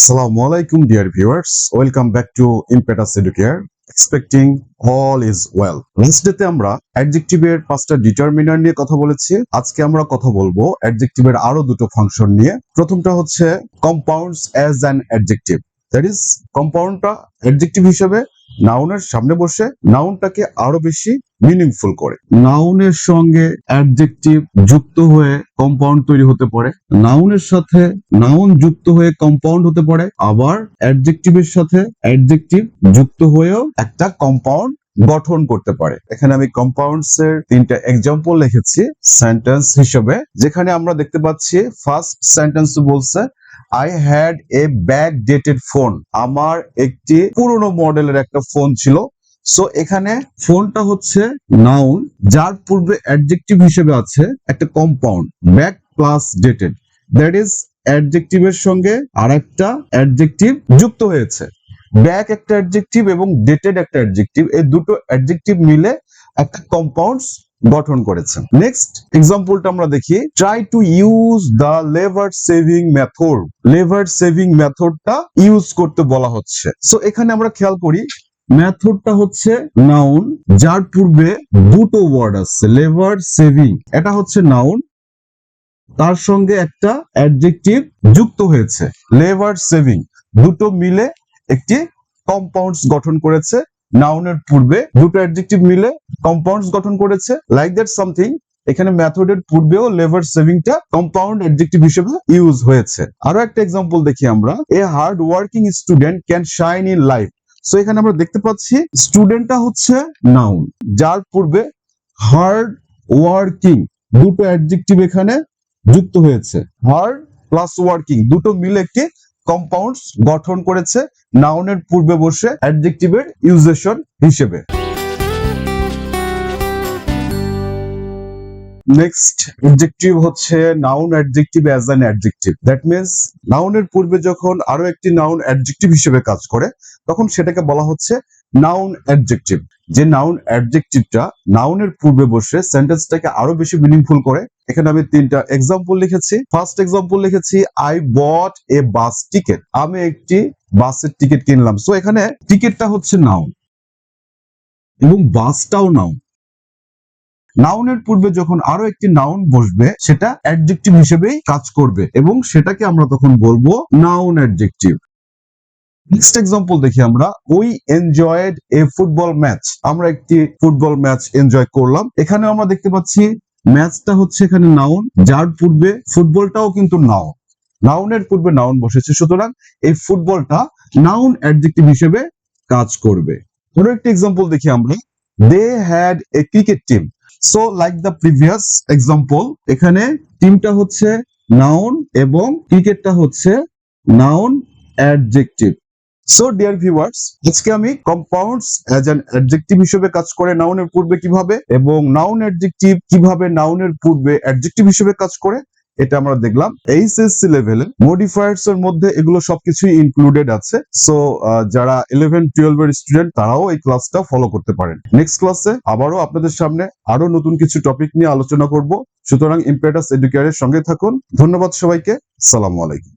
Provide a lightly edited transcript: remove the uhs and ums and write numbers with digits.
Assalamualaikum dear viewers, welcome back to Impetus Educare. Expecting all is well. Last day তে আমরা adjective এর পাঁচটা determiner নিয়ে কথা বলেছি। আজকে আমরা কথা বলবো adjective এর আরো দুটো ফাংশন নিয়ে। প্রথমটা হচ্ছে compounds as an adjective. That is compoundটা adjective হিসেবে নাউনের সামনে বসে নাউনটাকে আরো বেশি মিনিংফুল করে। নাউনের সঙ্গে অ্যাডজেক্টিভ যুক্ত হয়ে কম্পাউন্ড তৈরি হতে পারে, নাউনের সাথে নাউন যুক্ত হয়ে কম্পাউন্ড হতে পারে, আবার অ্যাডজেক্টিভের সাথে অ্যাডজেক্টিভ যুক্ত হয়েও একটা কম্পাউন্ড গঠন করতে পারে। এখানে আমি কম্পাউন্ডস এর তিনটা এক্সাম্পল লিখেছি সেন্টেন্স হিসেবে, যেখানে আমরা দেখতে পাচ্ছি ফার্স্ট সেন্টেন্স বলছে I had a backdated phone. আমার একটি পুরনো মডেলের একটা ফোন ছিল। সো এখানে ফোনটা হচ্ছে নাউন, যার পূর্বে অ্যাডজেক্টিভ হিসেবে আছে একটা compound back plus dated. That is অ্যাডজেক্টিভের সঙ্গে আরেকটা অ্যাডজেক্টিভ যুক্ত হয়েছে। ব্যাক একটা অ্যাডজেক্টিভ এবং ডেটেড একটা অ্যাডজেক্টিভ, এই দুটো অ্যাডজেক্টিভ মিলে একটা কম্পাউন্ডস গঠন করেছে। নেক্সট এক্সাম্পলটা আমরা দেখি, try to use the lever saving method. Lever saving মেথডটা ইউজ করতে বলা হচ্ছে। সো এখানে আমরা খেয়াল করি মেথডটা হচ্ছে নাউন, যার পূর্বে দুটো ওয়ার্ড আছে, লেভার সেভিং এটা হচ্ছে নাউন, তার সঙ্গে একটা অ্যাডজেক্টিভ যুক্ত হয়েছে লেভার সেভিং, দুটো মিলে একটি কম্পাউন্ডস গঠন করেছে। নাউনের পূর্বে দুটো অ্যাডজেক্টিভ মিলে কম্পাউন্ডস গঠন করেছে। লাইক দ্যাট সামথিং এখানে মেথডের পূর্বেও লেভার সেভিংটা কম্পাউন্ড অ্যাডজেক্টিভ হিসেবে ইউজ হয়েছে। আরো একটা এক্সাম্পল দেখি আমরা, a hard working student can shine in life. So এখানে আমরা দেখতে পাচ্ছি স্টুডেন্টটা হচ্ছে নাউন, যার পূর্বে হার্ড ওয়ার্কিং দুটো অ্যাডজেক্টিভ এখানে যুক্ত হয়েছে। হার্ড প্লাস ওয়ার্কিং দুটো মিলে একটি কম্পাউন্ডস গঠন করেছে নাউনের পূর্বে বসে অ্যাডজেক্টিভের ইউজেশন হিসেবে। নেক্সট অ্যাডজেক্টিভ হচ্ছে noun adjective as an adjective. That means নাউনের পূর্বে যখন আরো একটি নাউন অ্যাডজেক্টিভ হিসেবে কাজ করে তখন সেটাকে বলা হচ্ছে নাউন অ্যাডজেক্টিভ। যে নাউন অ্যাডজেক্টিভটা নাউনের পূর্বে বসে সেন্টেন্সটাকে আরো বেশি মিনিংফুল করে। এখানে আমি তিনটা এক্সাম্পল লিখেছি। ফার্স্ট এক্সাম্পল লিখেছি I bought A bus ticket. আমি একটি বাসের টিকিট কিনলাম। সো এখানে টিকিটটা হচ্ছে নাউন এবং বাসটাও নাউন। নাউনের পূর্বে যখন আরো একটি নাউন বসবে সেটা অ্যাডজেক্টিভ হিসেবেই কাজ করবে এবং সেটাকে আমরা তখন বলবো নাউন অ্যাডজেক্টিভ। নেক্সট এক্সাম্পল দেখি আমরা, we enjoyed A football match. আমরা একটি ফুটবল ম্যাচ এনজয় করলাম। এখানে আমরা দেখতে পাচ্ছি ম্যাচটা হচ্ছে এখানে নাউন, যার পূর্বে ফুটবলটাও কিন্তু নাউন, নাউনের পূর্বে নাউন বসেছে, সুতরাং এই ফুটবলটা নাউন অ্যাডজেক্টিভ হিসেবে কাজ করবে। আরো একটি এক্সাম্পল দেখি আমরা, they had a cricket team. So like the previous example এখানে টিমটা হচ্ছে নাউন এবং ক্রিকেটটা হচ্ছে noun adjective. So dear viewers, আজকে আমি কম্পাউন্ডস অ্যাজ অ্যান অ্যাডজেক্টিভ হিসেবে কাজ করে নাউনের পূর্বে কিভাবে এবং নাউন অ্যাডজেক্টিভ কিভাবে নাউনের পূর্বে অ্যাডজেক্টিভ হিসেবে কাজ করে এটা আমরা দেখলাম। এইচএসসি লেভেলে মডিফায়ার্স এর মধ্যে এগুলো সবকিছুই ইনক্লুডেড আছে। সো যারা 11-12 এর স্টুডেন্ট তারাও এই ক্লাসটা ফলো করতে পারেন। নেক্সট ক্লাসে আবারও আপনাদের সামনে আরো নতুন কিছু টপিক নিয়ে আলোচনা করব। সুতরাং ইম্পেটাস এডুকেয়ারের সঙ্গে থাকুন। ধন্যবাদ সবাইকে। আসসালামু আলাইকুম।